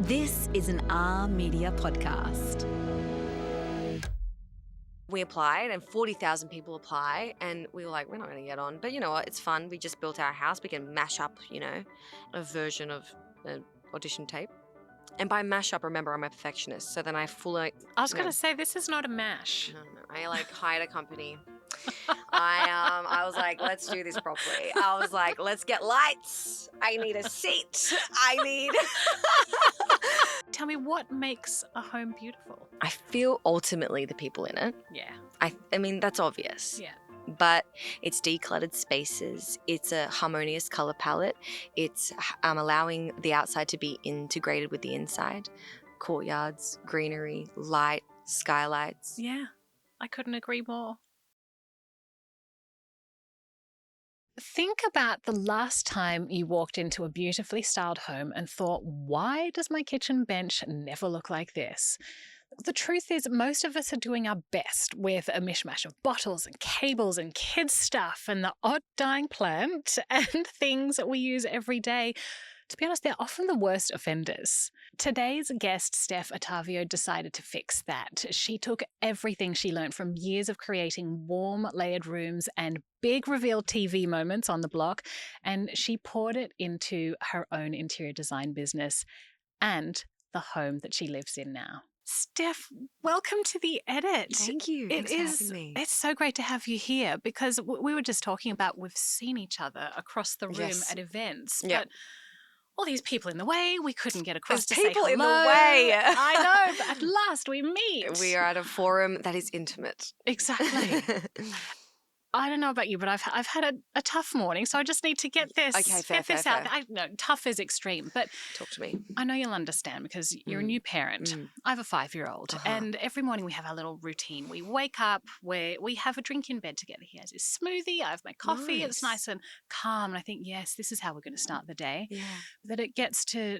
This is an R Media podcast. We applied and 40,000 people apply and we were like, we're not going to get on. But you know what? It's fun. We just built our house. We can mash up, a version of an audition tape. And by mash up, remember, I'm a perfectionist. So then I fully... I was going to say, this is not a mash. No. I hired a company. I was like, let's do this properly. I was like, let's get lights. I need a seat. Tell me, what makes a home beautiful? I feel ultimately the people in it. Yeah. I mean, that's obvious. Yeah. But it's decluttered spaces. It's a harmonious color palette. It's allowing the outside to be integrated with the inside. Courtyards, greenery, light, skylights. Yeah. I couldn't agree more. Think about the last time you walked into a beautifully styled home and thought, why does my kitchen bench never look like this? The truth is, most of us are doing our best with a mishmash of bottles and cables and kids' stuff and the odd dying plant and things that we use every day. To be honest, they're often the worst offenders. Today's guest, Steph Ottavio, decided to fix that. She took everything she learned from years of creating warm, layered rooms and big reveal TV moments on the block, and she poured it into her own interior design business and the home that she lives in now. Steph, welcome to The Edit. Thank you. Thanks for having me. It's so great to have you here because we were just talking about we've seen each other across the room Yes. at events, Yep. but all these people in the way, we couldn't get across to say There's people in the hello. way. I know, but at last we meet. We are at a forum that is intimate. Exactly. I don't know about you, but I've had a tough morning, so I just need to get this out. I know tough is extreme, but Talk to me. I know you'll understand because you're a new parent. I have a 5-year-old, and every morning we have our little routine. We wake up, we have a drink in bed together. He has his smoothie, I have my coffee. It's nice and calm, and I think, yes, this is how we're going to start the day. Yeah. That it gets to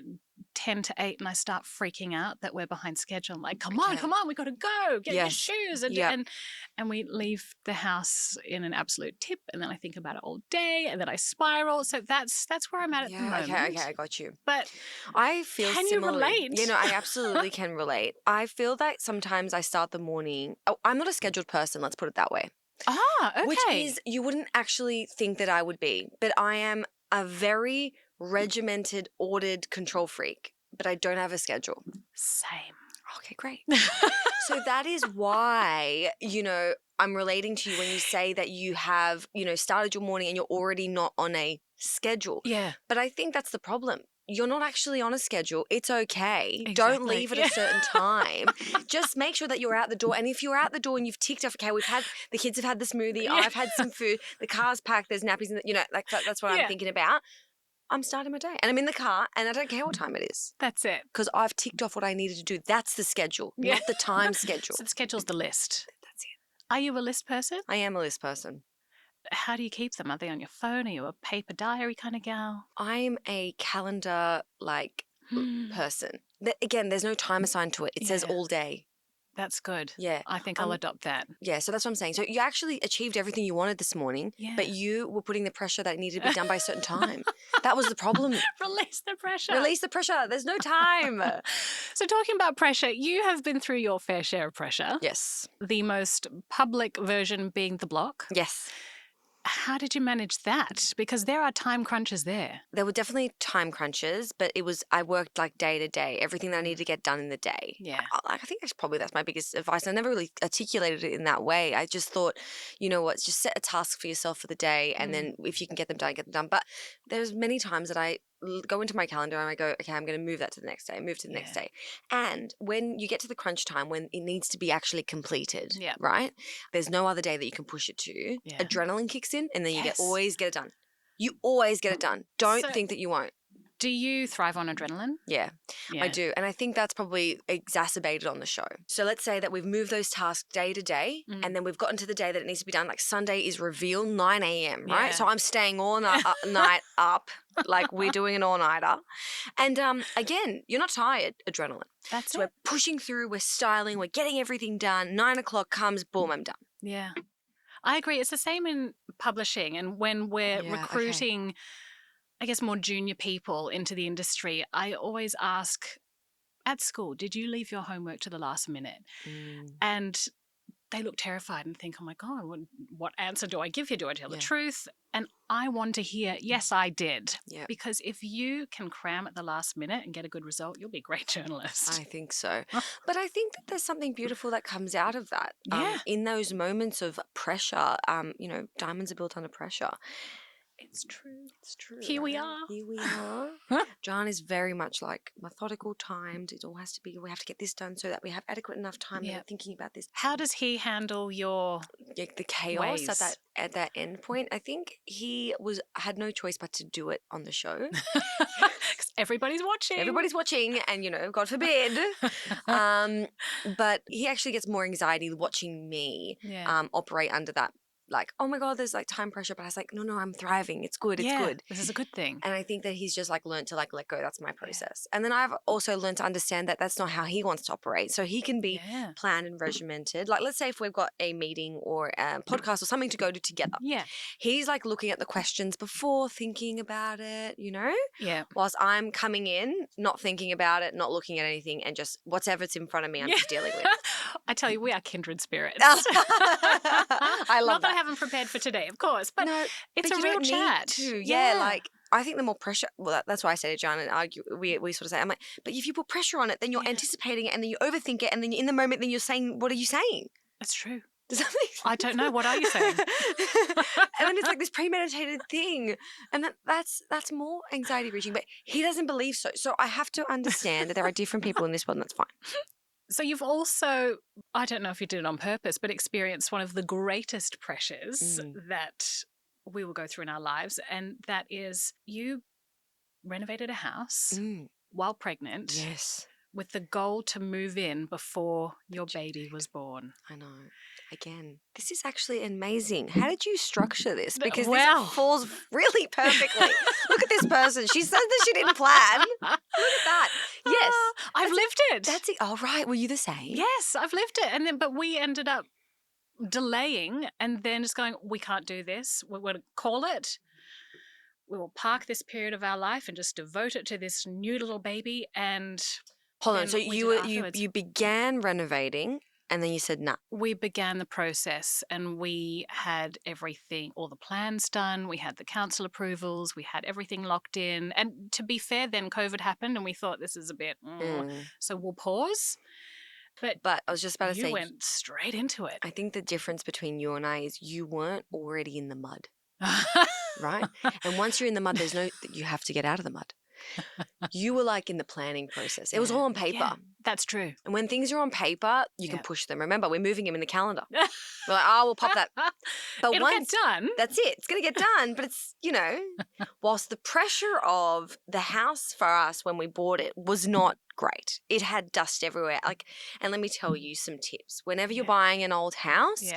10 to 8 and I start freaking out that we're behind schedule. I'm like, come on, we got to go. Get your shoes. And we leave the house in an absolute tip, and then I think about it all day, and then I spiral. So that's where I'm at the moment. Okay, I got you. But I feel can similarly. you relate? I absolutely can relate. I feel that sometimes I start the morning. Oh, I'm not a scheduled person, let's put it that way. Ah, okay. Which is, you wouldn't actually think that I would be, but I am a very regimented, ordered control freak, but I don't have a schedule. Same. Okay, great. So that is why, I'm relating to you when you say that you have, started your morning and you're already not on a schedule. Yeah. But I think that's the problem. You're not actually on a schedule. It's okay. Exactly. Don't leave at a certain time. Just make sure that you're out the door. And if you're out the door and you've ticked off, okay, the kids have had the smoothie, I've had some food, the car's packed, there's nappies, that's what I'm thinking about. I'm starting my day and I'm in the car and I don't care what time it is. That's it. Because I've ticked off what I needed to do. That's the schedule, not the time schedule. So the schedule's the list. That's it. Are you a list person? I am a list person. How do you keep them? Are they on your phone? Are you a paper diary kind of gal? I'm a calendar person. Again, there's no time assigned to it. It says all day. That's good. Yeah. I think I'll adopt that. Yeah, so that's what I'm saying. So you actually achieved everything you wanted this morning, but you were putting the pressure that it needed to be done by a certain time. That was the problem. Release the pressure. Release the pressure. There's no time. So talking about pressure, you have been through your fair share of pressure. Yes. The most public version being the block. Yes. How did you manage that? Because there are time crunches there. There were definitely time crunches, but I worked day to day, everything that I needed to get done in the day. Yeah. I think that's my biggest advice. I never really articulated it in that way. I just thought, you know what, just set a task for yourself for the day, and then if you can get them done, get them done. But there's many times that I go into my calendar and I go, okay, I'm going to move that to the next day, move to the next day. And when you get to the crunch time, when it needs to be actually completed, right? There's no other day that you can push it to. Yeah. Adrenaline kicks in and then you always get it done. You always get it done. Don't think that you won't. Do you thrive on adrenaline? Yeah, I do. And I think that's probably exacerbated on the show. So let's say that we've moved those tasks day to day and then we've gotten to the day that it needs to be done. Like Sunday is reveal 9 a.m., right? So I'm staying all night up, like we're doing an all-nighter. And again, you're not tired, adrenaline. That's so we're pushing through, we're styling, we're getting everything done. 9 o'clock comes, boom, I'm done. Yeah. I agree. It's the same in publishing and when we're recruiting I guess, more junior people into the industry, I always ask, at school, did you leave your homework to the last minute? Mm. And they look terrified and think, oh my God, what answer do I give you? Do I tell the truth? And I want to hear, yes, I did. Yeah. Because if you can cram at the last minute and get a good result, you'll be a great journalist. I think so. But I think that there's something beautiful that comes out of that. Yeah. In those moments of pressure, diamonds are built under pressure. It's true. It's true. Here we are. Here we are. John is very much like methodical, timed. It all has to be, we have to get this done so that we have adequate enough time that we're thinking about this. How does he handle your the chaos at that end point? I think he had no choice but to do it on the show. Because everybody's watching. Everybody's watching, and God forbid. But he actually gets more anxiety watching me operate under that. Like, oh my God, there's like time pressure. But I was like, no, I'm thriving. It's good. It's good. This is a good thing. And I think that he's just like learned to like let go. That's my process. And then I've also learned to understand that that's not how he wants to operate. So he can be planned and regimented. Like, let's say if we've got a meeting or a podcast or something to go to together. Yeah. He's like looking at the questions before, thinking about it, Yeah. Whilst I'm coming in, not thinking about it, not looking at anything, and just whatever's in front of me, I'm just dealing with. I tell you, we are kindred spirits. I love Not that I haven't prepared for today, of course, but no, it's but a you real don't chat. Need to. Yeah, like I think the more pressure. Well, that's why I say to John and argue. We sort of say, I'm like, but if you put pressure on it, then you're anticipating it, and then you overthink it, and then in the moment, then you're saying, what are you saying? That's true. Does that make sense? I don't know. What are you saying? And then it's like this premeditated thing, and that's more anxiety reaching. But he doesn't believe so. So I have to understand that there are different people in this world, and that's fine. So you've also, I don't know if you did it on purpose, but experienced one of the greatest pressures that we will go through in our lives, and that is you renovated a house while pregnant. Yes. With the goal to move in before your baby was born. I know. Again, this is actually amazing. How did you structure this? Because Wow. this falls really perfectly. Look at this person. She says that she didn't plan. Look at that. Yes. I've lived it. That's it. Oh, right. Were you the same? Yes, I've lived it. But we ended up delaying and then just going, we can't do this. We're going to call it. We will park this period of our life and just devote it to this new little baby. And hold on. So you began renovating and then you said nah. We began the process and we had everything, all the plans done. We had the council approvals. We had everything locked in. And to be fair, then COVID happened and we thought this is a bit, so we'll pause. But I was just about to say, you went straight into it. I think the difference between you and I is you weren't already in the mud, right? And once you're in the mud, you have to get out of the mud. You were like in the planning process. It was all on paper. Yeah, that's true. And when things are on paper, you can push them. Remember, we're moving him in the calendar. We're like, we'll pop that. But It'll get done. That's it. It's going to get done. But it's, whilst the pressure of the house for us when we bought it was not great. It had dust everywhere. And let me tell you some tips. Whenever you're buying an old house,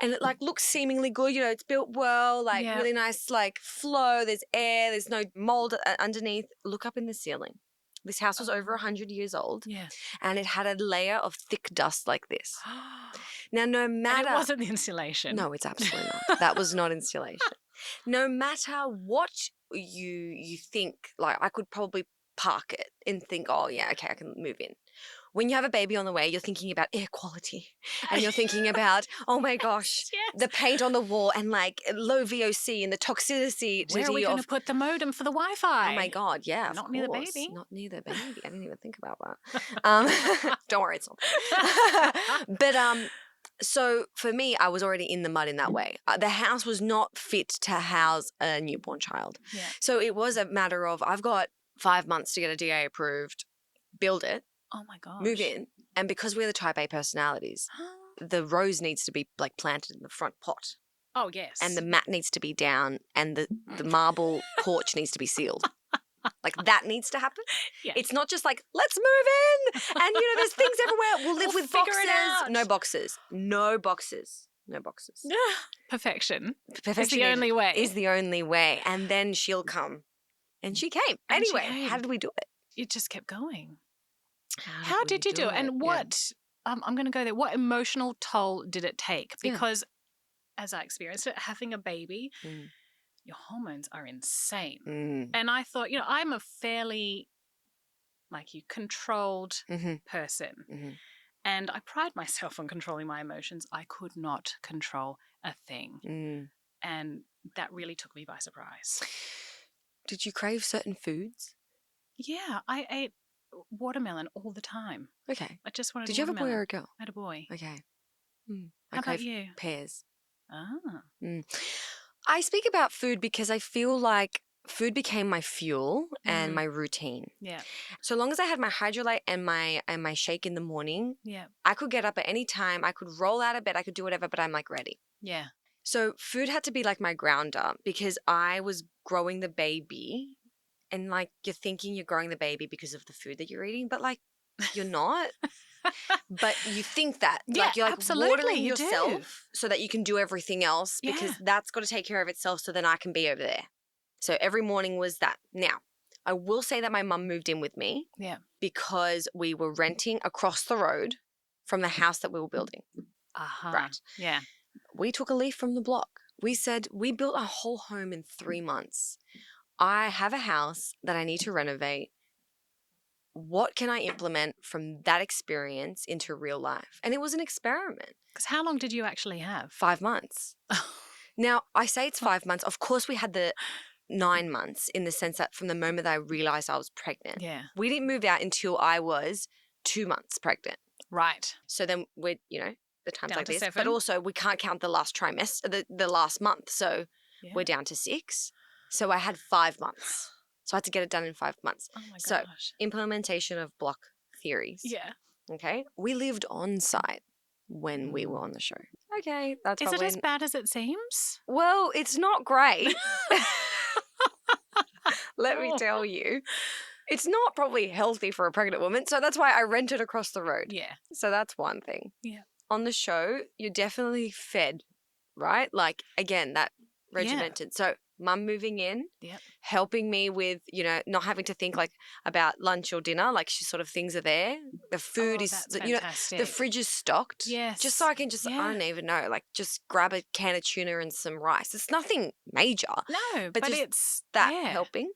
and it looks seemingly good, it's built well, really nice flow, there's air, there's no mold underneath. Look up in the ceiling. This house was over 100 years old. Yeah. And it had a layer of thick dust like this. Now, no matter... And it wasn't the insulation. No, it's absolutely not. That was not insulation. No matter what you think, I could probably park it and think, oh, yeah, okay, I can move in. When you have a baby on the way, you're thinking about air quality and you're thinking about, oh my gosh, the paint on the wall and low VOC and the toxicity. Where are we going to put the modem for the Wi-Fi? Oh my God, yeah. Not near the baby. Not near the baby. I didn't even think about that. Don't worry, it's not. But so for me, I was already in the mud in that way. The house was not fit to house a newborn child. Yeah. So it was a matter of, I've got 5 months to get a DA approved, build it. Oh my gosh. Move in. And because we're the type A personalities, the rose needs to be planted in the front pot. Oh, yes. And the mat needs to be down and the marble porch needs to be sealed. That needs to happen. Yeah. It's not just let's move in. And, there's things everywhere. We'll live with boxes. No boxes. No boxes. No boxes. Perfection. Perfection is the only way. Is the only way. And then she'll come. And she came. Anyway, how did we do it? It just kept going. How did you do it? And what, I'm going to go there, what emotional toll did it take? Because as I experienced it, having a baby, your hormones are insane. And I thought, I'm a fairly like you controlled Mm-hmm. person. Mm-hmm. And I pride myself on controlling my emotions. I could not control a thing. Mm. And that really took me by surprise. Did you crave certain foods? Yeah, I ate watermelon all the time. Okay. I just wanted Did you have a boy watermelon. or a girl? I had a boy. Okay. Mm. I How about crave you? pears. Ah, Mm. I speak about food because I feel like food became my fuel and my routine. yeah, So long as I had my hydrolyte and my shake in the morning, yeah, I could get up at any time. I could roll out of bed. I could do whatever, but I'm like ready. yeah. So food had to be like my grounder because I was growing the baby, and like you're thinking you're growing the baby because of the food that you're eating, but like you're not. But you think that, Yeah, like you're like absolutely, watering you do. yourself so that you can do everything else because Yeah. that's got to take care of itself so then I can be over there. So every morning was that. Now, I will say that my mum moved in with me Yeah. because we were renting across the road from the house that we were building. Right. Yeah. We took a leaf from the block. We said, we built our whole home in 3 months. I have a house that I need to renovate. What can I implement from that experience into real life? And it was an experiment. Because how long did you actually have? 5 months. Now, I say it's 5 months. Of course, we had the 9 months in the sense that from the moment that I realized I was pregnant. Yeah. We didn't move out until I was 2 months pregnant. Right. So then we're, the times Down like to this. 7. But also we can't count the last trimester, the last month. So Yeah. we're down to 6. So I had 5 months. So I had to get it done in 5 months. Oh my So gosh. implementation of block theories. Yeah. Okay. We lived on site when we were on the show. Okay. That's Is it probably as bad as it seems? well, it's not great. Let me Oh. tell you. It's not probably healthy for a pregnant woman. So that's why I rented across the road. Yeah. So that's one thing. Yeah. On the show, you're definitely fed, right? Like, again, that regimented. So mum moving in, Yep. helping me with, not having to think like about lunch or dinner. Like she sort of things are there. The food is, that's fantastic. the fridge is stocked. Yes. Just so I can just, I Yeah. don't even know, like just grab a can of tuna and some rice. It's nothing major. No, but but just it's that there. helping.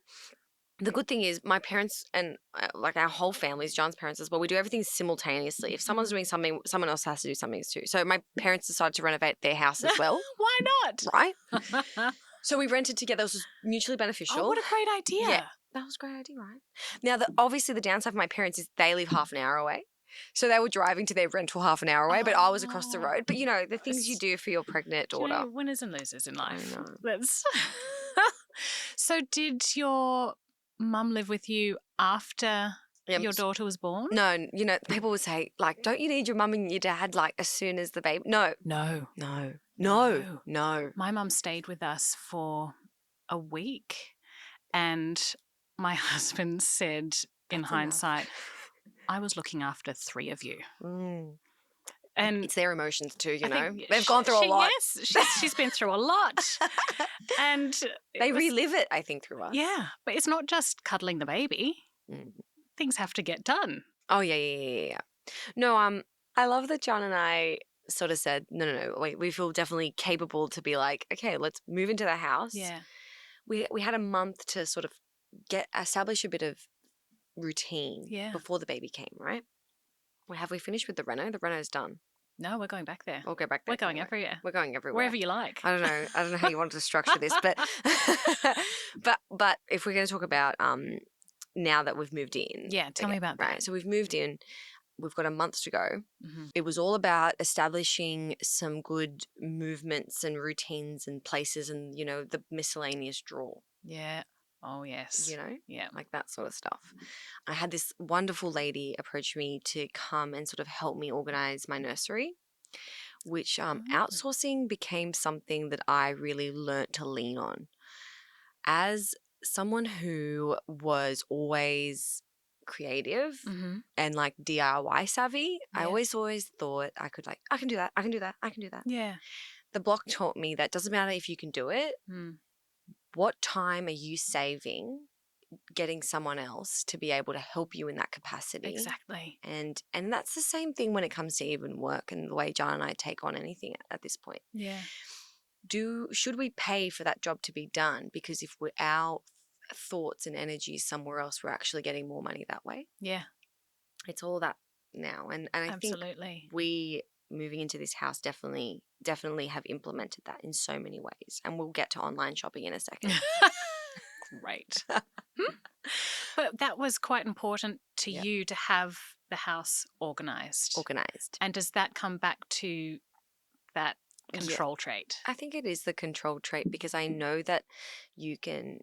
The good thing is my parents and like our whole family's John's parents as well. We do everything simultaneously. If someone's doing something, someone else has to do something too. So my parents decided to renovate their house as well. Why not? Right? So we rented together. It was mutually beneficial. Oh, what a great idea. Yeah, that was a great idea, right? Now, obviously the downside for my parents is they live half an hour away. So they were driving to their rental half an hour away, but I was across the road. But, the things you do for your pregnant daughter. Winners and losers in life. I know. That's So did your mum live with you after your daughter was born? No, people would say, like, don't you need your mum and your dad, like, as soon as the baby? No. No. No. My mum stayed with us for a week, and my husband said, in That's hindsight, I was looking after 3 of you. Mm. And it's their emotions too, I think They've gone through a lot. Yes, she's been through a lot. And they relive it, I think, through us. Yeah, but it's not just cuddling the baby. Mm. Things have to get done. Oh, yeah. No, I love that John and I sort of said, no, wait, we feel definitely capable to be like, okay, let's move into the house. Yeah. We had a month to sort of establish a bit of routine before the baby came, right? Well, have we finished with the reno? The reno's done. No, we're going back there. We'll go back there. We're going everywhere. We're going everywhere. Wherever you like. I don't know how you wanted to structure this, but but if we're going to talk about now that we've moved in. Yeah, tell me about that. Right. So we've moved in. We've got a month to go. Mm-hmm. It was all about establishing some good movements and routines and places and, the miscellaneous drawer. Yeah. Oh, yes. Yeah. Like that sort of stuff. I had this wonderful lady approach me to come and sort of help me organize my nursery, which outsourcing became something that I really learnt to lean on. As someone who was always creative and like DIY savvy, I always thought I can do that. Yeah. The block taught me that doesn't matter if you can do it. What time are you saving getting someone else to be able to help you in that capacity? Exactly. And that's the same thing when it comes to even work and the way John and I take on anything at this point. Yeah. Should we pay for that job to be done? Because if our thoughts and energies somewhere else, we're actually getting more money that way. Yeah, It's all that now. And I think absolutely. we moving into this house definitely have implemented that in so many ways. And we'll get to online shopping in a second. Great. But that was quite important to Yep. you to have the house organized. Organized. And does that come back to that control trait? I think it is the control trait, because I know that you can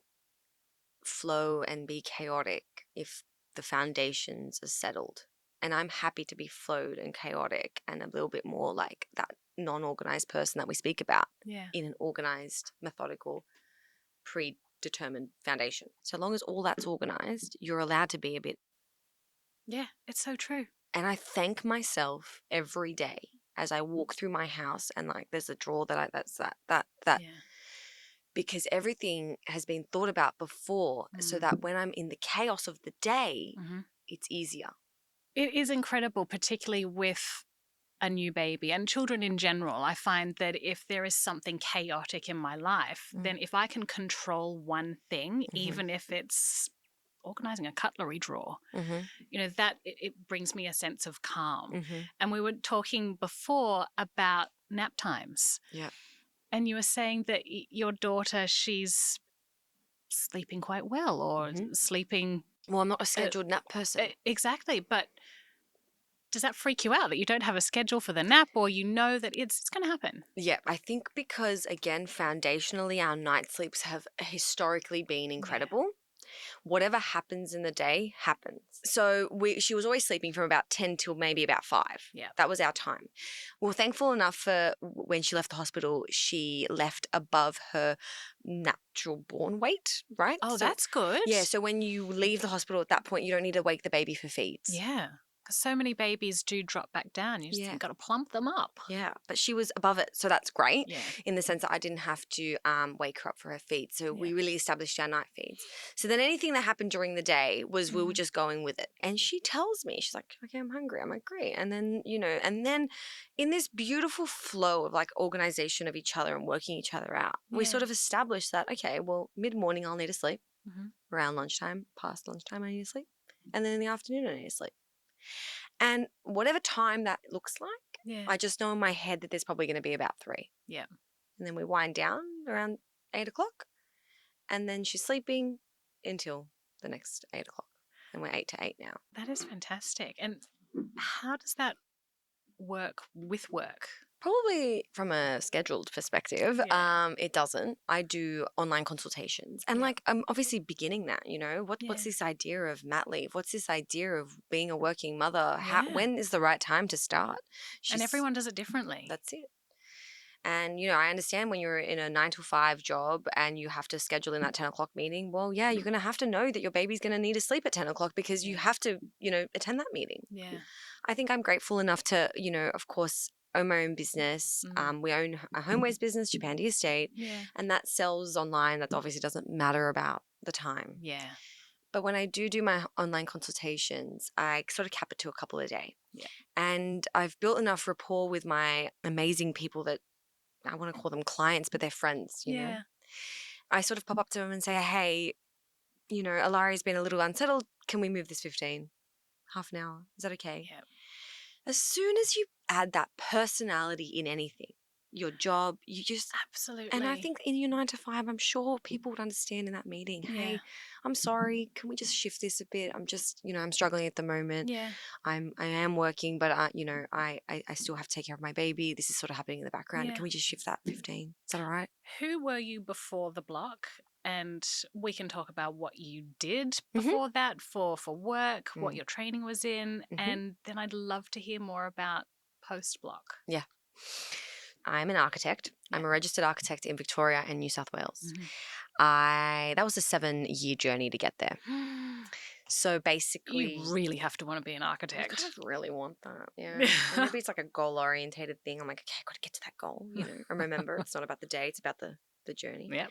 flow and be chaotic if the foundations are settled. And I'm happy to be flowed and chaotic and a little bit more like that non-organized person that we speak about Yeah. in an organized, methodical, predetermined foundation. So long as all that's organized, you're allowed to be a bit. Yeah, it's so true. And I thank myself every day as I walk through my house, and like there's a drawer that's that Yeah. because everything has been thought about before, so that when I'm in the chaos of the day, it's easier. It is incredible, particularly with a new baby and children in general. I find that if there is something chaotic in my life, then if I can control one thing, even if it's organizing a cutlery drawer, you know, that it brings me a sense of calm. And we were talking before about nap times. Yeah. And you were saying that your daughter, she's sleeping quite well, or sleeping. Well, I'm not a scheduled nap person. Exactly. But does that freak you out that you don't have a schedule for the nap, or you know that it's going to happen? Yeah, I think because, again, foundationally, our night sleeps have historically been incredible. Whatever happens in the day happens. So she was always sleeping from about 10 till maybe about 5. Yeah. That was our time. We were thankful enough for when she left the hospital, she left above her natural born weight, right? Oh, So, that's good. yeah, so when you leave the hospital at that point, you don't need to wake the baby for feeds. Yeah. Because so many babies do drop back down. You just got to plump them up. Yeah, but she was above it, so that's great. Yeah. In the sense that I didn't have to wake her up for her feeds. So we really established our night feeds. So then anything that happened during the day was we were just going with it. And she tells me, she's like, okay, I'm hungry. I'm like, great. And then, and then in this beautiful flow of like organization of each other and working each other out, we sort of established that, okay, well, mid-morning I'll need to sleep. Around lunchtime, past lunchtime I need to sleep. And then in the afternoon I need to sleep. And whatever time that looks like, I just know in my head that there's probably going to be about 3. Yeah. And then we wind down around 8 o'clock. And then she's sleeping until the next 8 o'clock. And we're 8 to 8 now. That is fantastic. And how does that work with work? Probably from a scheduled perspective, it doesn't. I do online consultations, and like I'm obviously beginning that. What's this idea of mat leave? What's this idea of being a working mother? When is the right time to start? And everyone does it differently. That's it. And, I understand when you're in a 9 to 5 job and you have to schedule in that 10 o'clock meeting. Well, yeah, you're going to have to know that your baby's going to need to sleep at 10 o'clock because you have to, attend that meeting. Yeah. I think I'm grateful enough to, of course, own my own business. We own a homewares business, Japandi Estate, and that sells online. That obviously doesn't matter about the time. Yeah. But when I do my online consultations, I sort of cap it to a couple a day. Yeah. And I've built enough rapport with my amazing people that I want to call them clients, but they're friends, you know. I sort of pop up to them and say, hey, Alari's been a little unsettled. Can we move this 15? Half an hour? Is that okay? Yeah. As soon as you add that personality in anything, your job, you just... Absolutely. And I think in your 9 to 5, I'm sure people would understand in that meeting, hey, I'm sorry, can we just shift this a bit? I'm just, I'm struggling at the moment. Yeah. I am working, but, I still have to take care of my baby. This is sort of happening in the background. Yeah. Can we just shift that 15? Is that all right? Who were you before the block? And we can talk about what you did before that for work, what your training was in, and then I'd love to hear more about post-block. Yeah. I'm an architect. Yeah. I'm a registered architect in Victoria and New South Wales. That was a 7-year journey to get there. So basically... You really have to want to be an architect. I kind of really want that, yeah. Maybe it's like a goal-orientated thing. I'm like, okay, I've got to get to that goal, And remember, it's not about the day, it's about the journey. Yeah.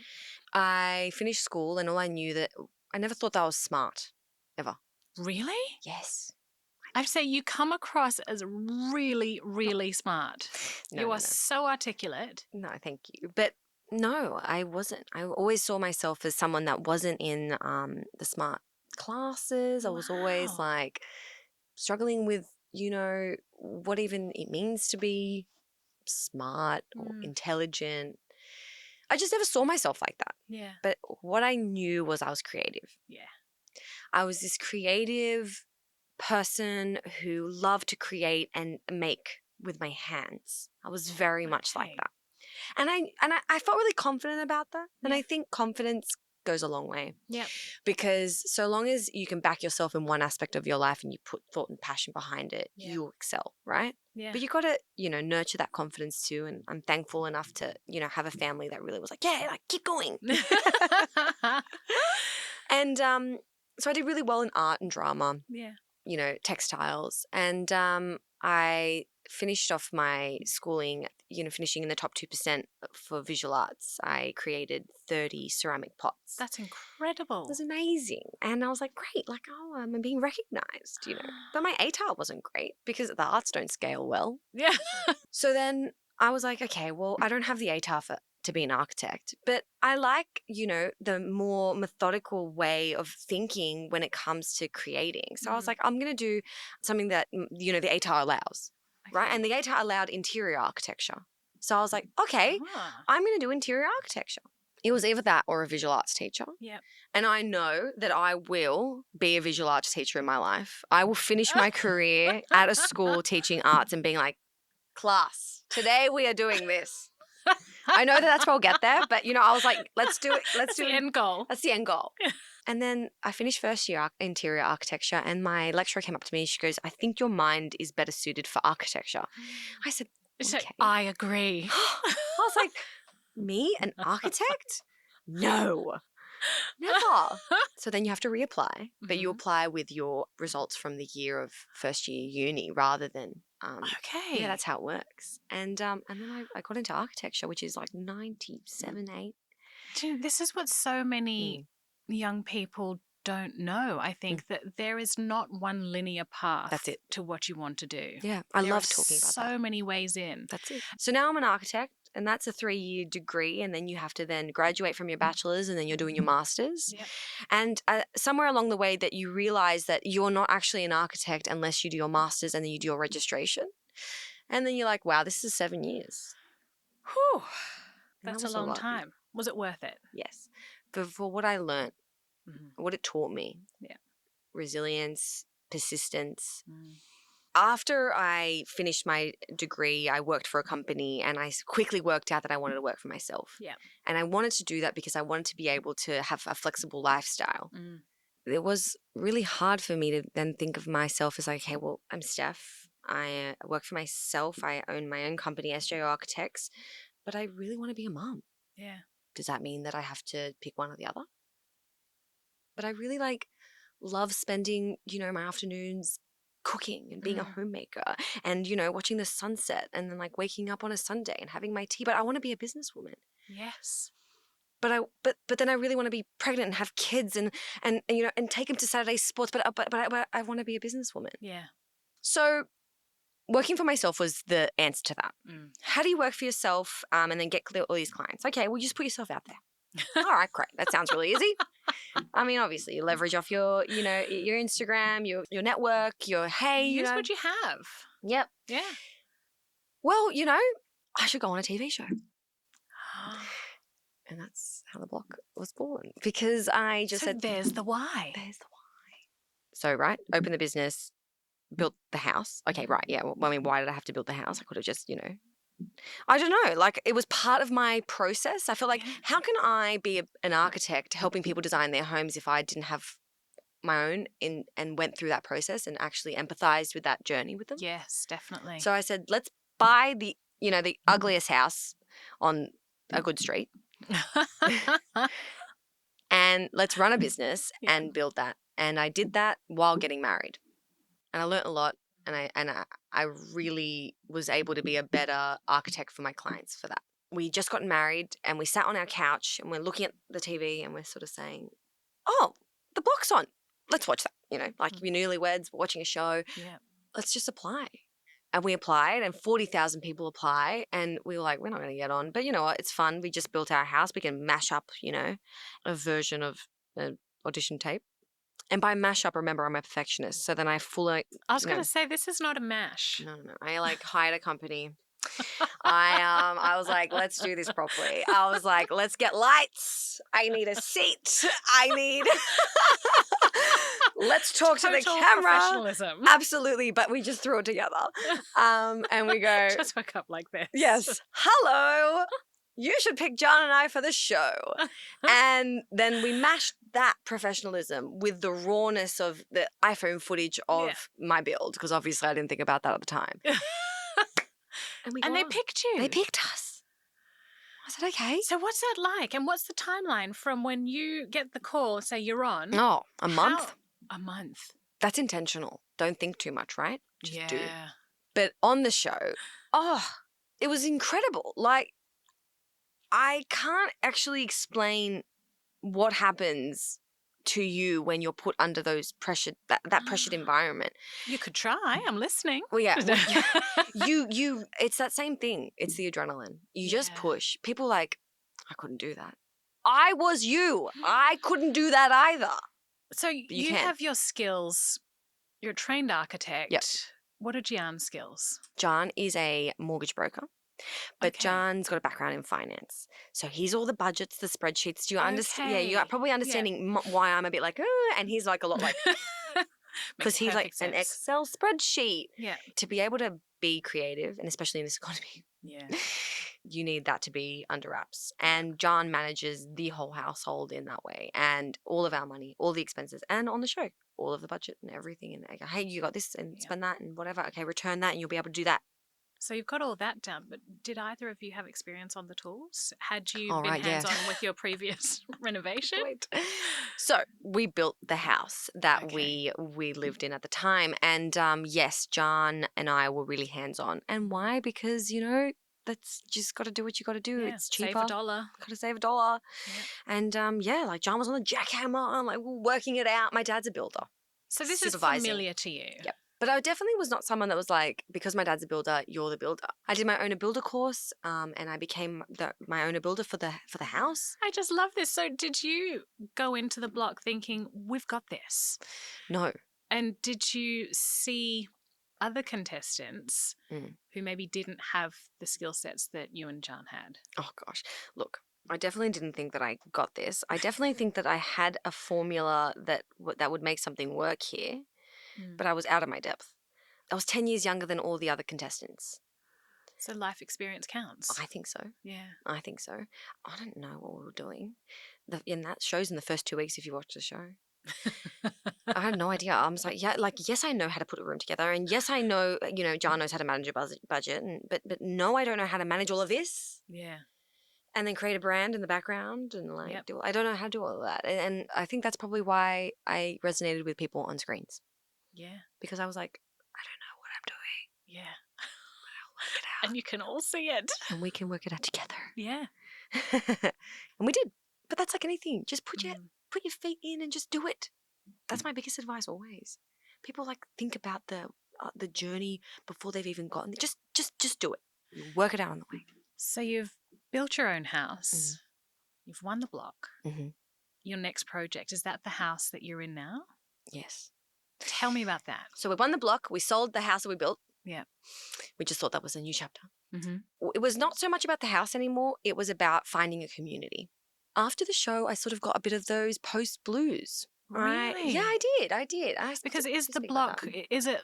I finished school and all I knew that... I never thought that I was smart, ever. Really? Yes. I'd say you come across as really, really smart. You are so articulate. No, thank you. But No, I wasn't. I always saw myself as someone that wasn't in the smart classes. I was always Wow. like struggling with, what even it means to be smart or intelligent. I just never saw myself like that. Yeah. But what I knew was I was creative. Yeah. I was this creative person who loved to create and make with my hands. I was very much like Okay. that. And I felt really confident about that. And Yeah. I think confidence goes a long way. Yep. Because so long as you can back yourself in one aspect of your life and you put thought and passion behind it, Yeah. you'll excel, right? Yeah. But you got to, nurture that confidence too. And I'm thankful enough to, have a family that really was like, yeah, like keep going. And so I did really well in art and drama, Yeah. textiles. And I finished off my schooling, finishing in the top 2% for visual arts. I created 30 ceramic pots. That's It incredible. was amazing. And I was like, great, like, oh, I'm being recognized, But my ATAR wasn't great because the arts don't scale well. Yeah. So then I was like, okay, well, I don't have the ATAR to be an architect, but I like, the more methodical way of thinking when it comes to creating. So I was like, I'm going to do something that, the ATAR allows, right? Okay. And the ATAR allowed interior architecture. So I was like, okay, Ah. I'm going to do interior architecture. It was either that or a visual arts teacher. Yep. And I know that I will be a visual arts teacher in my life. I will finish my career at a school teaching arts and being like, class, today we are doing this. I know that that's where I'll get there, but I was like, let's do it. That's the end goal. That's the end goal. And then I finished first year interior architecture, and my lecturer came up to me and she goes, I think your mind is better suited for architecture. I said, So okay. I agree. I was like, me, an architect? No, never. So then you have to reapply, but you apply with your results from the year of first year uni rather than Okay. yeah, that's how it works. And then I got into architecture, which is like 97, 8. Do you know, this is what so many young people don't know. I think that there is not one linear path That's it. to what you want to do. Yeah, I There love are talking about so that. many ways in. That's it. So now I'm an architect, and that's a 3-year degree, and then you have to then graduate from your bachelor's, and then you're doing your master's. Yep. And somewhere along the way that you realize that you're not actually an architect unless you do your master's and then you do your registration. And then you're like, wow, this is 7 years. Whew. And That's that a was long lot. time. Was it worth it? Yes. For what I learned, what it taught me. Yeah. Resilience, persistence. Mm. After I finished my degree, I worked for a company and I quickly worked out that I wanted to work for myself. Yeah. And I wanted to do that because I wanted to be able to have a flexible lifestyle. It was really hard for me to then think of myself as like, okay, well, I'm Steph. I work for myself. I own my own company, SJ Architects, but I really want to be a mom. Yeah. Does that mean that I have to pick one or the other? But I really love spending, my afternoons cooking and being a homemaker and, watching the sunset and then waking up on a Sunday and having my tea. But I want to be a businesswoman. Yes. But then I really want to be pregnant and have kids and take them to Saturday sports. But I want to be a businesswoman. Yeah. So working for myself was the answer to that. How do you work for yourself and then get all these clients? Okay, well, you just put yourself out there. All right, great. That sounds really easy. I mean, obviously, you leverage off your Instagram, your network, Use what you have. Yep. Yeah. Well, I should go on a TV show. And that's how the block was born. Because I just said, there's the why. There's the why. So, right, open the business, built the house. Okay, right, yeah. Well, I mean, why did I have to build the house? I could have just, I don't know. It was part of my process. I feel like, how can I be an architect helping people design their homes if I didn't have my own and went through that process and actually empathized with that journey with them? Yes, definitely. So I said, let's buy the ugliest house on a good street and let's run a business and build that. And I did that while getting married. And I learned a lot. And I really was able to be a better architect for my clients for that. We just got married and we sat on our couch and we're looking at the TV and we're sort of saying, oh, the block's on. Let's watch that. We're newlyweds, we're watching a show. Yeah. Let's just apply. And we applied and 40,000 people apply. And we were like, we're not going to get on. But you know what? It's fun. We just built our house. We can mash up, a version of an audition tape. And by mash up, remember, I'm a perfectionist. So then I I was going to say, this is not a mash. No. I hired a company. I was like, let's do this properly. I was like, let's get lights. I need a seat. Let's talk to the Total camera. Professionalism. Absolutely. But we just threw it together. And we go. Just woke up like this. Yes. Hello. You should pick John and I for the show. And then we mashed that professionalism with the rawness of the iPhone footage of my build, because obviously I didn't think about that at the time. And they picked you. They picked us. I said, okay. So what's that like? And what's the timeline from when you get the call, say you're on? Oh, a month. A month. That's intentional. Don't think too much, right? Just do. Yeah. But on the show, it was incredible. Like, I can't actually explain what happens to you when you're put under those pressured, that pressured environment. You could try. I'm listening. Well, yeah. You it's that same thing. It's the adrenaline. You just push. People like, I couldn't do that. I was you. I couldn't do that either. So you have your skills. You're a trained architect. Yep. What are Gian's skills? Gian is a mortgage broker. But John's got a background in finance. So he's all the budgets, the spreadsheets. Do you understand? Yeah, you're probably understanding why I'm a bit like, and he's like a lot like, because he's like an Excel spreadsheet. Yeah. To be able to be creative, and especially in this economy, you need that to be under wraps. And John manages the whole household in that way, and all of our money, all the expenses, and on the show, all of the budget and everything. And I go, hey, you got this, and spend that, and whatever. Okay, return that, and you'll be able to do that. So you've got all that done, but did either of you have experience on the tools? Had you been hands-on with your previous renovation? So we built the house that we lived in at the time. And yes, John and I were really hands-on. And why? Because, that's just got to do what you got to do. Yeah, it's cheaper. Save $1. Got to save $1. Yeah. And like John was on the jackhammer, like we're working it out. My dad's a builder. So this is familiar to you. Yep. But I definitely was not someone that was like, because my dad's a builder, you're the builder. I did my owner builder course, and I became my owner builder for the house. I just love this. So did you go into the block thinking, we've got this? No. And did you see other contestants who maybe didn't have the skill sets that you and Gian had? Oh, gosh. Look, I definitely didn't think that I got this. I definitely think that I had a formula that would make something work here. But I was out of my depth. I was 10 years younger than all the other contestants. So life experience counts? I think so. Yeah. I think so. I don't know what we were doing. And that shows in the first 2 weeks if you watch the show. I had no idea. I was like, yes, I know how to put a room together. And yes, I know, John knows how to manage a budget. But no, I don't know how to manage all of this. Yeah. And then create a brand in the background and I don't know how to do all of that. And I think that's probably why I resonated with people on screens. Yeah. Because I was like, I don't know what I'm doing. Yeah. But I'll work it out. And you can all see it. And we can work it out together. Yeah. And we did. But that's like anything. Just put your feet in and just do it. That's my biggest advice always. People think about the journey before they've even gotten there. Just do it. You work it out on the way. So you've built your own house. You've won the block. Your next project, is that the house that you're in now? Yes. Tell me about that. So we won the block. We sold the house that we built. Yeah. We just thought that was a new chapter. It was not so much about the house anymore. It was about finding a community. After the show, I sort of got a bit of those post blues. Really? Yeah, I did. Because is the block, is it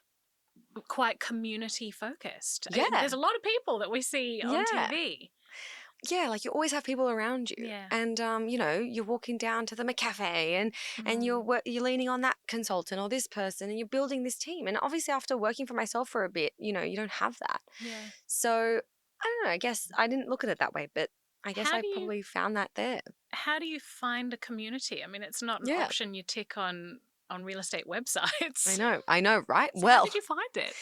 quite community focused? Yeah. There's a lot of people that we see on TV. Yeah, you always have people around you. Yeah. And, you're walking down to the McCafe and you're leaning on that consultant or this person and you're building this team. And obviously after working for myself for a bit, you don't have that. Yeah. So, I don't know, I guess I didn't look at it that way, but I guess I probably found that there. How do you find a community? I mean, it's not an option you tick on real estate websites. I know, right? So how did you find it?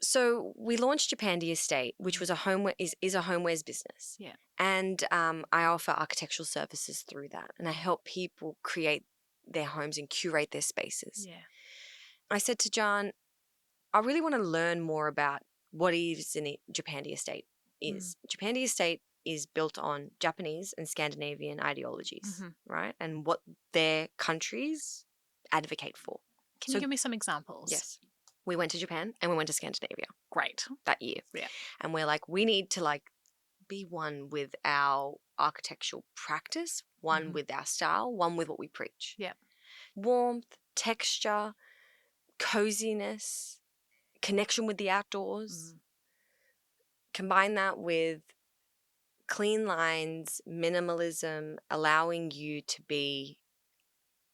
So we launched Japandi Estate, which was a homewares business. Yeah. And I offer architectural services through that. And I help people create their homes and curate their spaces. Yeah. I said to John, I really want to learn more about what is in Japandi Estate is. Japandi Estate is built on Japanese and Scandinavian ideologies, right? And what their countries advocate for. Can you give me some examples? Yes. We went to Japan and we went to Scandinavia. Great. That year. Yeah. And we're like, we need to like be one with our architectural practice, one with our style, one with what we preach. Yeah. Warmth, texture, coziness, connection with the outdoors. Combine that with clean lines, minimalism, allowing you to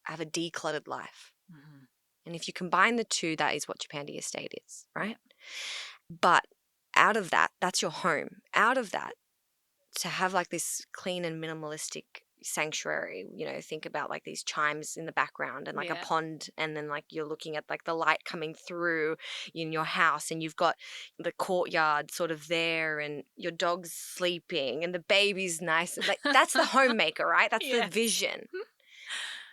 have a decluttered life. And if you combine the two, that is what Japandi Estate is, right? Yeah. But out of that, that's your home. Out of that, to have like this clean and minimalistic sanctuary, think about like these chimes in the background and like a pond, and then like you're looking at like the light coming through in your house, and you've got the courtyard sort of there, and your dog's sleeping and the baby's nice. Like that's the homemaker, right? That's the vision.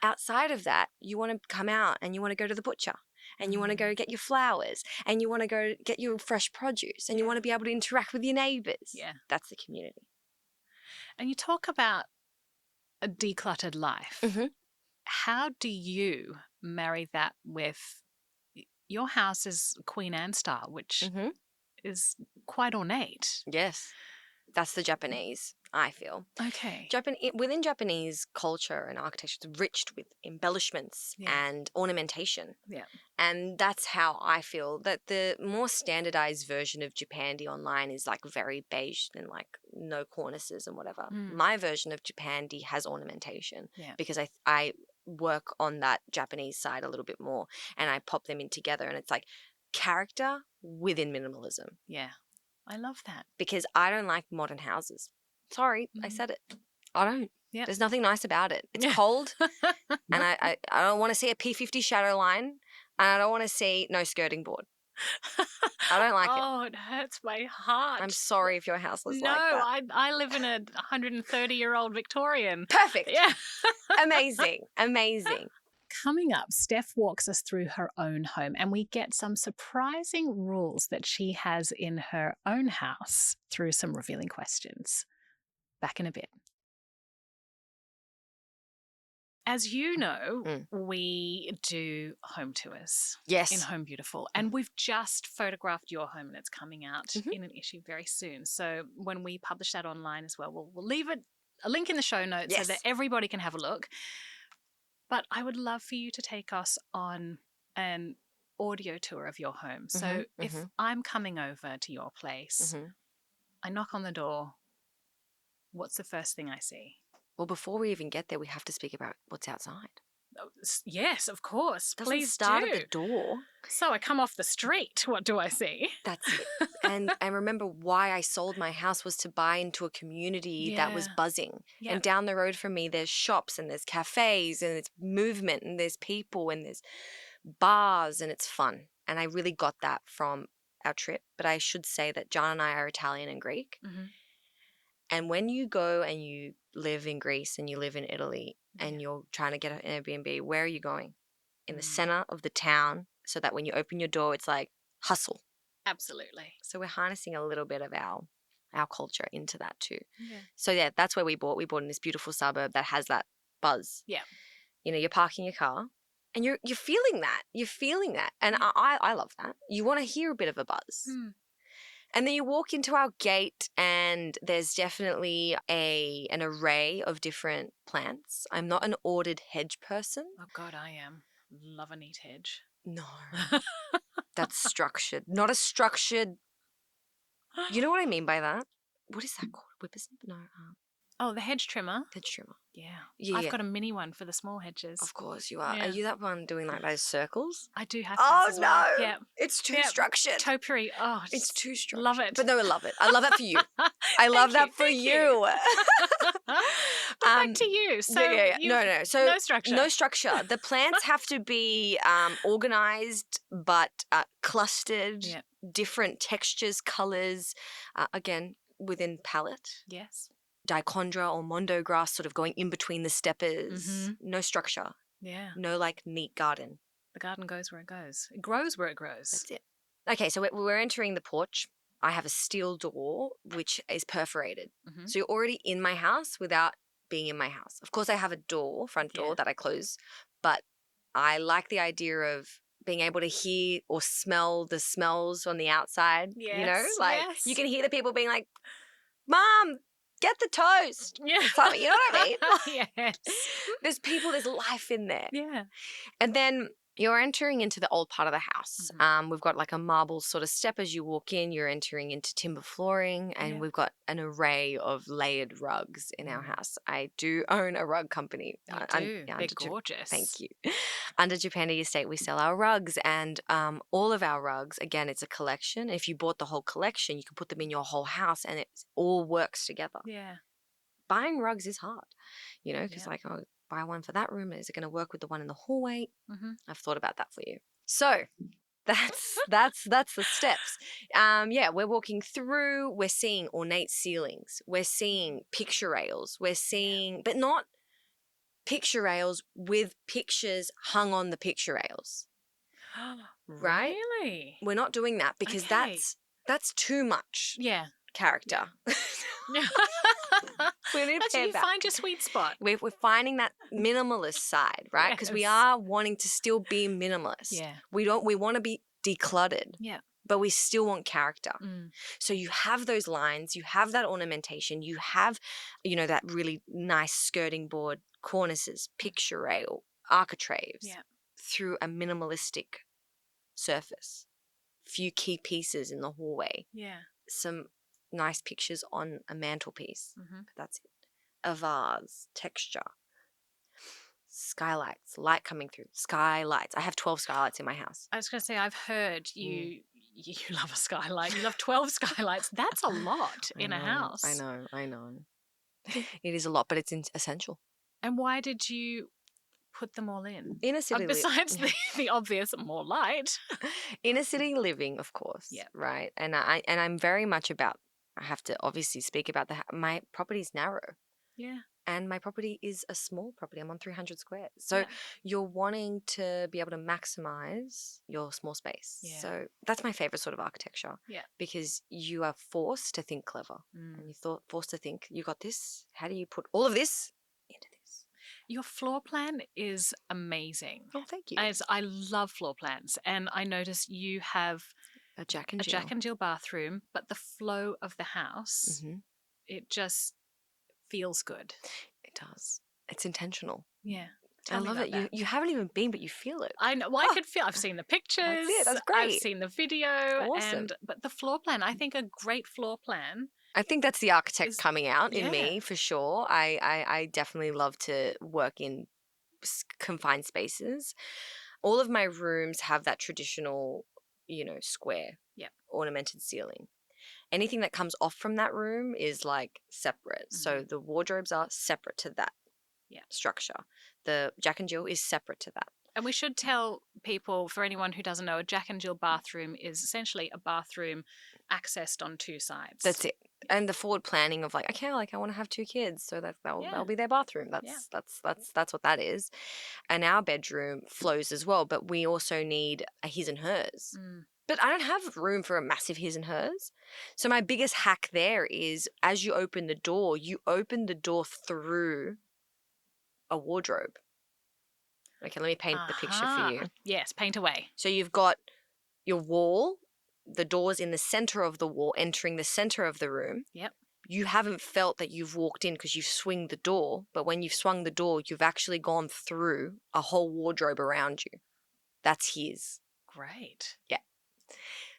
Outside of that, you want to come out and you want to go to the butcher, and you want to go get your flowers, and you want to go get your fresh produce, and you want to be able to interact with your neighbors. Yeah. That's the community. And you talk about a decluttered life. How do you marry that with your house is Queen Anne style, which is quite ornate? Yes. That's the Japanese, I feel. Okay. Within Japanese culture and architecture, it's rich with embellishments and ornamentation. Yeah. And that's how I feel that the more standardized version of Japandi online is like very beige and like no cornices and whatever. My version of Japandi has ornamentation because I work on that Japanese side a little bit more, and I pop them in together, and it's like character within minimalism. Yeah. I love that. Because I don't like modern houses. Sorry, I said it. I don't. Yep. There's nothing nice about it. It's cold, and I don't want to see a P50 shadow line, and I don't want to see no skirting board. I don't like it. Oh, it hurts my heart. I'm sorry if your house was like that. No, I live in a 130-year-old Victorian. Perfect. Yeah. Amazing. Amazing. Coming up, Steph walks us through her own home, and we get some surprising rules that she has in her own house through some revealing questions. Back in a bit. As you know, we do home tours in Home Beautiful, and we've just photographed your home, and it's coming out in an issue very soon. So when we publish that online as well, we'll leave a link in the show notes so that everybody can have a look. But I would love for you to take us on an audio tour of your home. So if I'm coming over to your place, I knock on the door, what's the first thing I see? Well, before we even get there, we have to speak about what's outside. Oh, yes, of course. Please start at the door. So I come off the street. What do I see? That's it. And remember why I sold my house was to buy into a community that was buzzing. And down the road from me, there's shops and there's cafes and there's movement and there's people and there's bars, and it's fun. And I really got that from our trip. But I should say that John and I are Italian and Greek. And when you go and you live in Greece and you live in Italy and you're trying to get an Airbnb, where are you going? In the center of the town, so that when you open your door, it's like hustle. Absolutely. So we're harnessing a little bit of our culture into that too. Yeah. So that's where we bought. We bought in this beautiful suburb that has that buzz. Yeah. You're parking your car and you're feeling that. You're feeling that. And I love that. You want to hear a bit of a buzz. And then you walk into our gate and there's definitely an array of different plants. I'm not an ordered hedge person. Oh, God, I am. Love a neat hedge. No. That's structured. Not a structured... You know what I mean by that? What is that called? Whippersnip? No. Oh, the hedge trimmer. Hedge trimmer. Yeah. I've got a mini one for the small hedges. Of course you are. Yeah. Are you that one doing like those circles? I do have those as well. Yeah. It's too structured. Topiary. Oh, it's too structured. Love it. But no, I love it. I love that for you. I love that for you. Back to you. So No. So no structure. No structure. The plants have to be organized but clustered, different textures, colors, again, within palette. Yes. Dichondra or mondo grass sort of going in between the steppers. No structure. Yeah. No like neat garden. The garden goes where it goes. It grows where it grows. That's it. Okay, so we're entering the porch. I have a steel door which is perforated. Mhm. So you're already in my house without being in my house. Of course, I have a front door Yeah. that I close, but I like the idea of being able to hear or smell the smells on the outside. Yes, Like yes. you can hear the people being like, Mom, get the toast. Yeah. Or something, you know what I mean? Yes. There's life in there. Yeah. And then you're entering into the old part of the house. Mhm. We've got like a marble sort of step as you walk in. You're entering into timber flooring, and Yeah. we've got an array of layered rugs in our house. I do own a rug company. You do. They're gorgeous. Thank you. Under Japandi Estate, we sell our rugs, and all of our rugs, again, it's a collection. If you bought the whole collection, you can put them in your whole house, and it all works together. Yeah. Buying rugs is hard, because Yeah. oh, buy one for that room. Is it going to work with the one in the hallway? Mm-hmm. I've thought about that for you. So that's the steps. We're walking through. We're seeing ornate ceilings. We're seeing picture rails. We're seeing, but not picture rails with pictures hung on the picture rails. Right? Really? We're not doing that because Okay. that's too much Yeah. character. We need to That's pare you back. find your sweet spot. We're finding that minimalist side, right? Because we Yes. are wanting to still be minimalist. Yeah. We want to be decluttered. Yeah. But we still want character. Mm. So you have those lines, you have that ornamentation, you have, that really nice skirting board, cornices, picture rail, architraves Yeah. through a minimalistic surface. Few key pieces in the hallway. Yeah. Some nice pictures on a mantelpiece. Mm-hmm. That's it. A vase, texture. Skylights, light coming through. Skylights. I have 12 skylights in my house. I was going to say, I've heard you love a skylight. You love 12 skylights. That's a lot in a house. I know. It is a lot, but it's essential. And why did you put them all in? Inner city besides the obvious more light. Inner city living, of course. Yeah. Right. And I'm very much about, I have to obviously speak about my property's narrow. Yeah. And my property is a small property. I'm on 300 squares. So you're wanting to be able to maximize your small space. Yeah. So that's my favorite sort of architecture. Yeah. Because you are forced to think clever. Mm. And forced to think, you got this. How do you put all of this into this? Your floor plan is amazing. Oh, thank you. As I love floor plans. And I notice you have a Jack and Jill bathroom, but the flow of the house, it just feels good. It does. It's intentional. Yeah. I love it. You haven't even been, but you feel it. I know. Well, I could feel. I've seen the pictures. That's it. That's great. I've seen the video. Awesome. But the floor plan, I think a great floor plan. I think that's the architect coming out in me for sure. I definitely love to work in confined spaces. All of my rooms have that traditional, square, ornamented ceiling. Anything that comes off from that room is like separate. Mm-hmm. So the wardrobes are separate to that structure. The Jack and Jill is separate to that. And we should tell people, for anyone who doesn't know, a Jack and Jill bathroom is essentially a bathroom accessed on two sides. That's it. And the forward planning of I want to have 2 kids, so that'll be their bathroom. That's what that is. And our bedroom flows as well, but we also need a his and hers. Mm. But I don't have room for a massive his and hers. So my biggest hack there is, as you open the door through a wardrobe. Okay, let me paint the picture for you. Yes, paint away. So you've got your wall, the doors in the center of the wall, entering the center of the room. Yep. You haven't felt that you've walked in because you've swung the door, but when you've swung the door, you've actually gone through a whole wardrobe around you. That's his. Great. Yeah.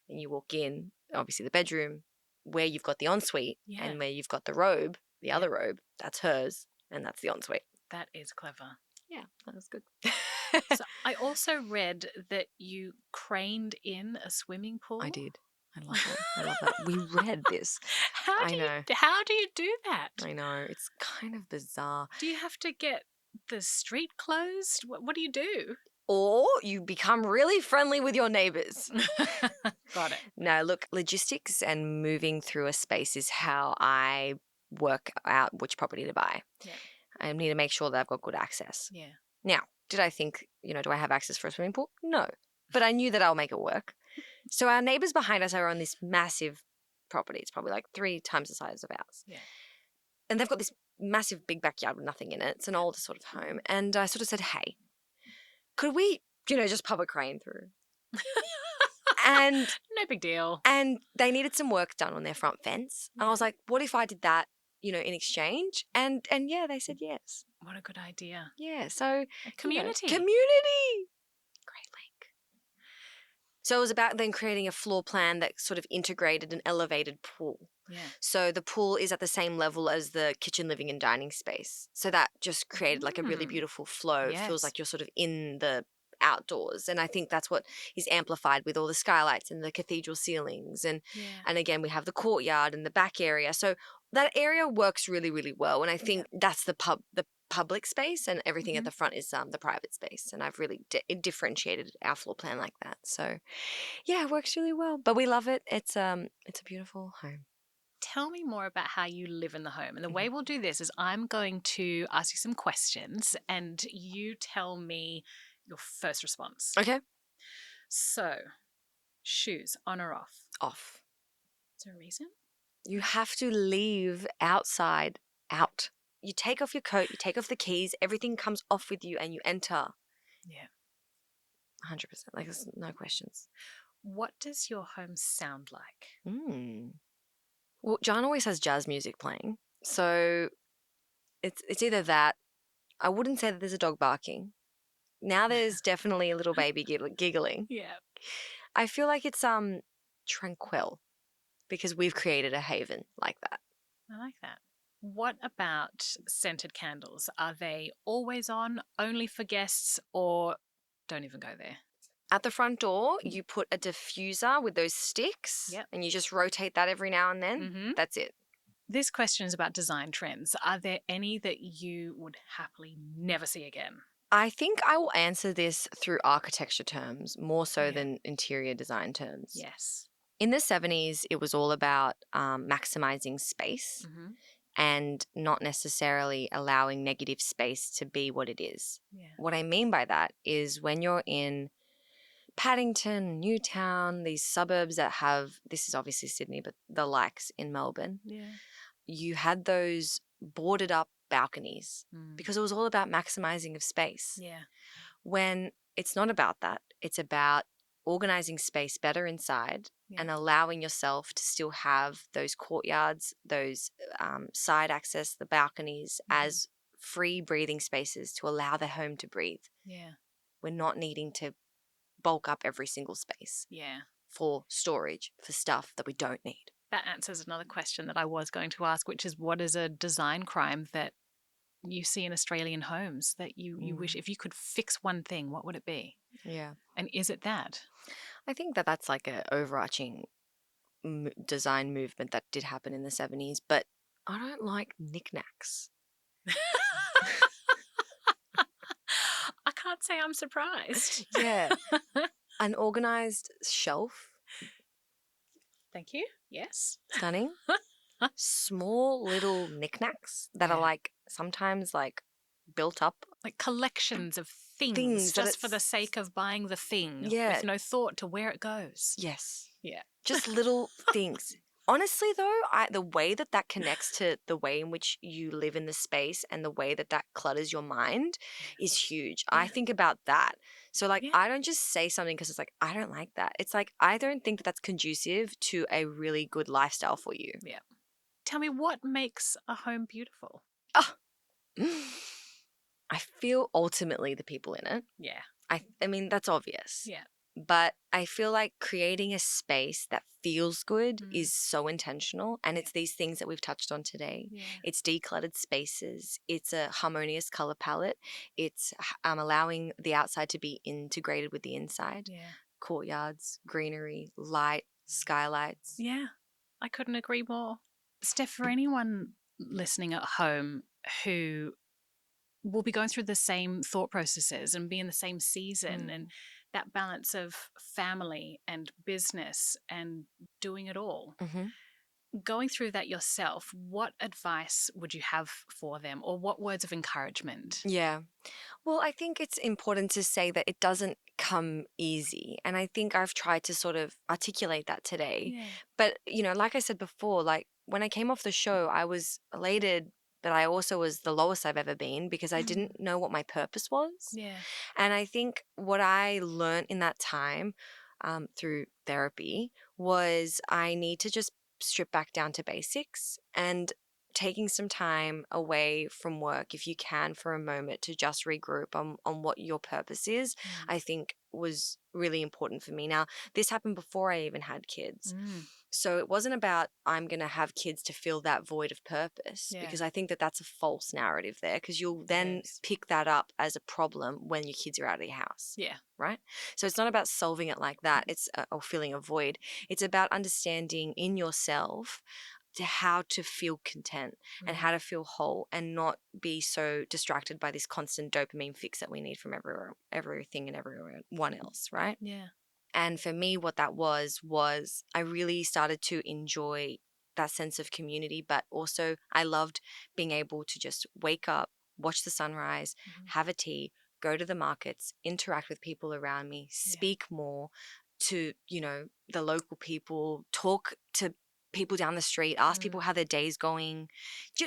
And you walk in, obviously the bedroom, where you've got the ensuite and where you've got the robe, the other robe, that's hers, and that's the ensuite. That is clever. Yeah, that was good. So I also read that you craned in a swimming pool. I did. I love that. We read this. How do you do that? I know. It's kind of bizarre. Do you have to get the street closed? What do you do? Or you become really friendly with your neighbours. Got it. No, look, logistics and moving through a space is how I work out which property to buy. Yeah. I need to make sure that I've got good access. Yeah. Now, did I think, do I have access for a swimming pool? No. But I knew that I'll make it work. So our neighbours behind us are on this massive property. It's probably like 3 times the size of ours. Yeah. And they've got this massive big backyard with nothing in it. It's an older sort of home. And I sort of said, hey, could we, just pub a crane through? And No big deal. and they needed some work done on their front fence. And I was like, what if I did that, in exchange? And yeah, they said yes. What a good idea. Yeah. So A community. Community. Great link. So it was about then creating a floor plan that sort of integrated an elevated pool. Yeah. So the pool is at the same level as the kitchen, living and dining space. So that just created like a really beautiful flow. It feels Yes. like you're sort of in the outdoors. And I think that's what is amplified with all the skylights and the cathedral ceilings. And again, we have the courtyard and the back area. So that area works really, really well. And I think that's the public space, and everything at the front is the private space. And I've really differentiated our floor plan like that. So yeah, it works really well. But we love it. It's a beautiful home. Tell me more about how you live in the home. And the way we'll do this is I'm going to ask you some questions and you tell me your first response. Okay. So, shoes, on or off? Off. Is there a reason? You have to leave outside out. You take off your coat, you take off the keys, everything comes off with you and you enter. Yeah. 100%. Like, there's no questions. What does your home sound like? Well, John always has jazz music playing. So it's either that. I wouldn't say that there's a dog barking. Now there's definitely a little baby giggling. Yeah. I feel like it's tranquil because we've created a haven like that. I like that. What about scented candles? Are they always on, only for guests, or don't even go there? At the front door, you put a diffuser with those sticks. Yep. And you just rotate that every now and then. Mm-hmm. That's it. This question is about design trends. Are there any that you would happily never see again? I think I will answer this through architecture terms more so than interior design terms. Yes. In the 70s, it was all about maximizing space and not necessarily allowing negative space to be what it is. Yeah. What I mean by that is when you're in Paddington, Newtown, these suburbs that have, this is obviously Sydney, but the likes in Melbourne, you had those boarded up balconies because it was all about maximizing of space. Yeah. When it's not about that, it's about organizing space better inside and allowing yourself to still have those courtyards, those side access, the balconies as free breathing spaces to allow the home to breathe. Yeah. We're not needing to bulk up every single space for storage, for stuff that we don't need. That answers another question that I was going to ask, which is what is a design crime that you see in Australian homes that you wish, if you could fix one thing, what would it be? Yeah. And is it that? I think that that's like an overarching design movement that did happen in the 70s, but I don't like knickknacks. I can't say I'm surprised. Yeah. An organized shelf. Thank you. Yes. Stunning. Small little knickknacks that are like sometimes like built up. Like collections of things just for the sake of buying the thing with no thought to where it goes. Yes. Yeah. Just little things. Honestly, though, the way that connects to the way in which you live in the space and the way that clutters your mind is huge. I think about that. So, like, I don't just say something because it's like, I don't like that. It's like, I don't think that that's conducive to a really good lifestyle for you. Yeah. Tell me, what makes a home beautiful? Oh. I feel ultimately the people in it. Yeah. I mean, that's obvious. Yeah. But I feel like creating a space that feels good is so intentional. And it's these things that we've touched on today. Yeah. It's decluttered spaces. It's a harmonious color palette. It's allowing the outside to be integrated with the inside. Yeah. Courtyards, greenery, light, skylights. Yeah. I couldn't agree more. Steph, for anyone listening at home who will be going through the same thought processes and be in the same season and that balance of family and business and doing it all. going through that yourself, what advice would you have for them, or what words of encouragement? Yeah. Well, I think it's important to say that it doesn't come easy. And I think I've tried to sort of articulate that today. Yeah. But, like I said before, like when I came off the show, I was elated, but I also was the lowest I've ever been because I didn't know what my purpose was. Yeah. And I think what I learned in that time through therapy was I need to just strip back down to basics and taking some time away from work, if you can, for a moment to just regroup on what your purpose is, I think was really important for me. Now, this happened before I even had kids. So it wasn't about I'm going to have kids to fill that void of purpose, Yeah. because I think that that's a false narrative there, because you'll then is. pick that up as a problem when your kids are out of the house. Yeah. Right? So it's not about solving it like that. It's or filling a void. It's about understanding in yourself to how to feel content and how to feel whole and not be so distracted by this constant dopamine fix that we need from everything and everyone else, right? Yeah. And for me, what that was I really started to enjoy that sense of community, but also I loved being able to just wake up, watch the sunrise, have a tea, go to the markets, interact with people around me, speak more to, the local people, talk to people down the street, ask people how their day's going.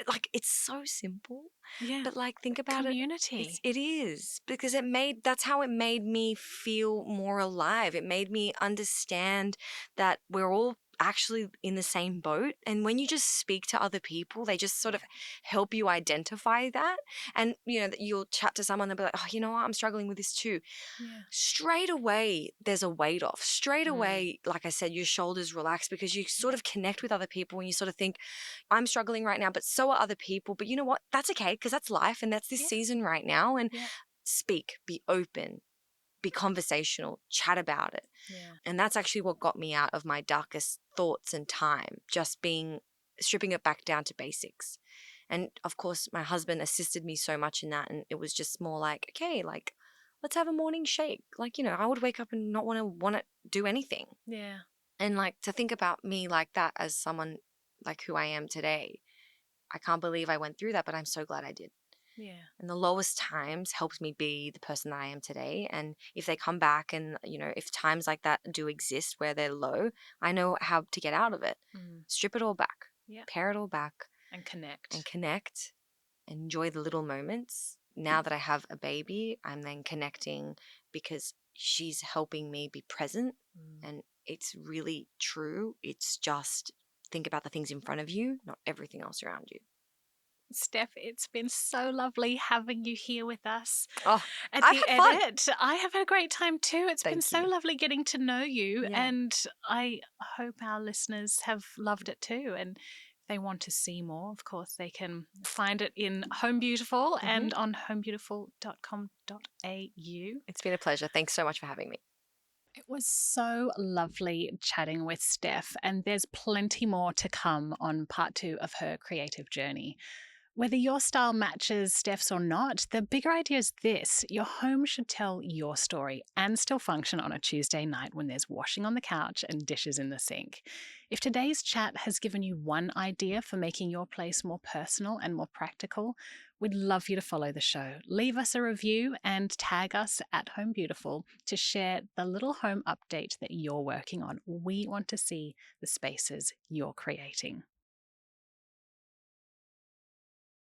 Like, it's so simple. Yeah. But like, think about Community. it is, because that's how it made me feel more alive. It made me understand that we're all actually in the same boat. And when you just speak to other people, they just sort of help you identify that. And, you'll chat to someone, they'll be like, oh, you know what? I'm struggling with this too. Yeah. Straight away, there's a weight off. Straight away, like I said, your shoulders relax because you sort of connect with other people and you sort of think, I'm struggling right now, but so are other people. But you know what? That's okay, because that's life and that's this season right now. And speak, be open, be conversational, chat about it. Yeah. And that's actually what got me out of my darkest thoughts and time, just stripping it back down to basics. And of course, my husband assisted me so much in that. And it was just more like, okay, like, let's have a morning shake. Like, I would wake up and not want to do anything. Yeah. And like, to think about me like that as someone like who I am today, I can't believe I went through that, but I'm so glad I did. Yeah. And the lowest times helped me be the person that I am today. And if they come back and, if times like that do exist where they're low, I know how to get out of it. Strip it all back, pare it all back. And connect. Enjoy the little moments. Now that I have a baby, I'm then connecting because she's helping me be present. And it's really true. It's just think about the things in front of you, not everything else around you. Steph, it's been so lovely having you here with us. Oh, At I've the had fun. edit. I have had a great time too. It's been Thank so you. lovely getting to know you, Yeah. and I hope our listeners have loved it too. And if they want to see more, of course, they can find it in Home Beautiful and on homebeautiful.com.au. It's been a pleasure. Thanks so much for having me. It was so lovely chatting with Steph, and there's plenty more to come on part 2 of her creative journey. Whether your style matches Steph's or not, the bigger idea is this: your home should tell your story and still function on a Tuesday night when there's washing on the couch and dishes in the sink. If today's chat has given you one idea for making your place more personal and more practical, we'd love you to follow the show. Leave us a review and tag us at Home Beautiful to share the little home update that you're working on. We want to see the spaces you're creating.